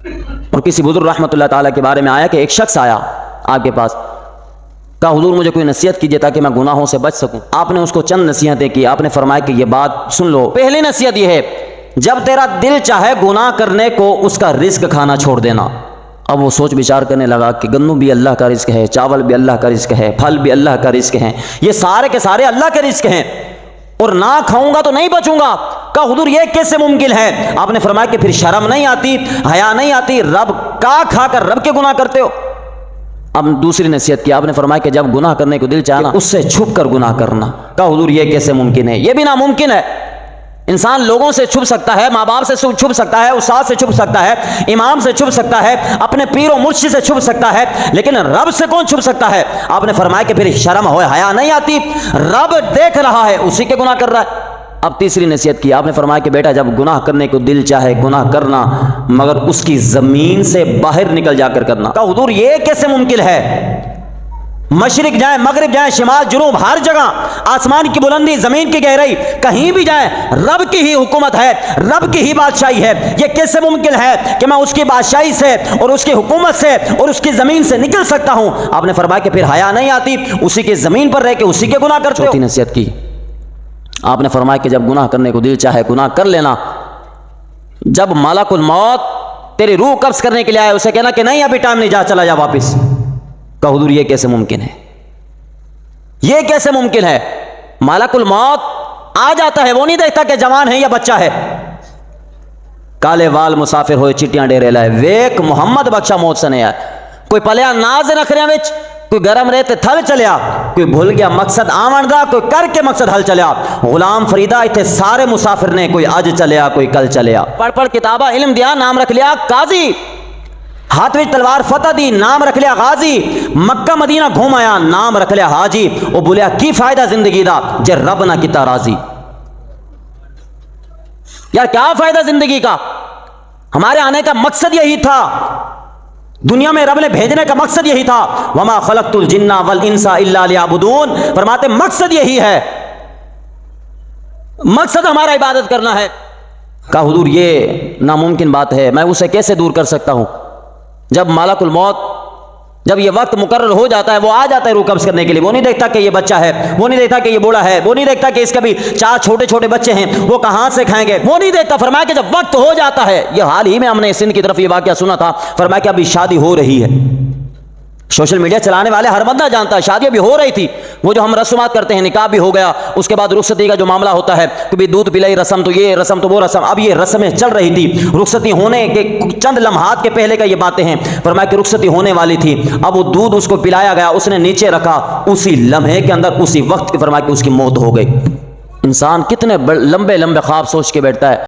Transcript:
اور کسی بزرگ رحمۃ اللہ تعالیٰ کے بارے میں آیا کہ ایک شخص آیا آپ کے پاس، کہا حضور مجھے کوئی نصیحت کیجیے تاکہ میں گناہوں سے بچ سکوں۔ آپ نے اس کو چند نصیحتیں کی، آپ نے فرمایا کہ یہ بات سن لو۔ پہلی نصیحت یہ ہے، جب تیرا دل چاہے گناہ کرنے کو اس کا رزق کھانا چھوڑ دینا۔ اب وہ سوچ بچار کرنے لگا کہ گندم بھی اللہ کا رزق ہے، چاول بھی اللہ کا رزق ہے، پھل بھی اللہ کا رزق ہے، یہ سارے کے سارے اللہ کے رزق ہیں، اور نہ کھاؤں گا تو نہیں بچوں گا۔ کہا حضور یہ کیسے ممکن ہے؟ آپ نے فرمایا کہ پھر شرم نہیں آتی، حیا نہیں آتی، رب کا کھا کر رب کے گناہ کرتے ہو؟ اب دوسری نصیحت کی، آپ نے فرمایا کہ جب گناہ کرنے کو دل چاہنا اس سے چھپ کر گناہ کرنا۔ کہا حضور یہ کیسے ممکن ہے؟ یہ بھی ناممکن ہے۔ انسان لوگوں سے چھپ سکتا ہے، ماں باپ سے چھپ سکتا ہے، استاد سے چھپ سکتا ہے، امام سے چھپ سکتا ہے، اپنے پیر و مرشد سے چھپ سکتا ہے، لیکن رب سے کون چھپ سکتا ہے؟ آپ نے فرمایا کہ پھر شرم ہو حیا نہیں آتی، رب دیکھ رہا ہے اسی کے گناہ کر رہا ہے۔ اب تیسری نصیحت کی، آپ نے فرمایا کہ بیٹا جب گناہ کرنے کو دل چاہے گناہ کرنا، مگر اس کی زمین سے باہر نکل جا کر کرنا۔ کہا حضور یہ کیسے ممکن ہے؟ مشرق جائیں، مغرب جائیں، شمال جنوب، ہر جگہ آسمان کی بلندی، زمین کی گہرائی، کہیں بھی جائیں رب کی ہی حکومت ہے، رب کی ہی بادشاہی ہے۔ یہ کیسے ممکن ہے کہ میں اس کی بادشاہی سے اور اس کی حکومت سے اور اس کی زمین سے نکل سکتا ہوں؟ آپ نے فرمایا کہ پھر حیا نہیں آتی، اسی کی زمین پر رہ کے اسی کے گناہ کرتے ہو۔ چوتھی نصیحت کی، آپ نے فرمایا کہ جب گناہ کرنے کو دل چاہے گناہ کر لینا، جب ملک الموت تیری روح قبض کرنے کے لیے آئے اسے کہنا کہ نہیں ابھی ٹائم نہیں، جا چلا جا واپس۔ کہ حضور یہ کیسے ممکن ہے؟ یہ کیسے ممکن ہے؟ ملک الموت آ جاتا ہے، وہ نہیں دیکھتا کہ جوان ہے یا بچہ ہے۔ کالے وال مسافر ہوئے چٹیاں ڈیرے لائے، ویک محمد بخشا موت سے نہیں آئے۔ کوئی پلیا ناز نخریاں وچ، کوئی گرم رہتے تھل چلیا، کوئی بھول گیا مقصد آمن دا، کوئی کر کے مقصد حل چلیا۔ غلام فریدہ اتھے سارے مسافر نے، کوئی اج چلیا کوئی کل چلیا۔ پڑھ پڑھ کتابہ علم دیا، نام رکھ لیا قاضی، ہاتھ وچ تلوار فتح دی، نام رکھ لیا غازی، مکہ مدینہ گھوم آیا، نام رکھ لیا حاجی۔ او بولیا کی فائدہ زندگی دا جے رب نہ کیتا راضی؟ یار کیا فائدہ زندگی کا؟ ہمارے آنے کا مقصد یہی تھا، دنیا میں رب نے بھیجنے کا مقصد یہی تھا، وما خلقت الجن والانس الا لیعبدون، فرماتے مقصد یہی ہے، مقصد ہمارا عبادت کرنا ہے۔ کہا حضور یہ ناممکن بات ہے، میں اسے کیسے دور کر سکتا ہوں؟ جب ملک الموت، جب یہ وقت مقرر ہو جاتا ہے، وہ آ جاتا ہے روح قبض کرنے کے لیے، وہ نہیں دیکھتا کہ یہ بچہ ہے، وہ نہیں دیکھتا کہ یہ بوڑھا ہے، وہ نہیں دیکھتا کہ اس کے بھی 4 چھوٹے چھوٹے بچے ہیں، وہ کہاں سے کھائیں گے، وہ نہیں دیکھتا۔ فرمایا کہ جب وقت ہو جاتا ہے، یہ حال ہی میں ہم نے سندھ کی طرف یہ واقعہ سنا تھا، فرمایا کہ ابھی شادی ہو رہی ہے، سوشل میڈیا چلانے والے ہر بندہ جانتا ہے شادی ابھی ہو رہی تھی، وہ جو ہم رسومات کرتے ہیں، نکاح بھی ہو گیا، اس کے بعد رخصتی کا جو معاملہ ہوتا ہے، کبھی دودھ پلائی رسم، تو یہ رسم تو وہ رسم، اب یہ رسمیں چل رہی تھی، رخصتی ہونے کے چند لمحات کے پہلے کا یہ باتیں ہیں۔ فرمایا کہ رخصتی ہونے والی تھی، اب وہ دودھ اس کو پلایا گیا، اس نے نیچے رکھا، اسی لمحے کے اندر اسی وقت فرمایا کہ اس کی موت ہو گئی۔ انسان کتنے لمبے لمبے خواب سوچ کے بیٹھتا ہے۔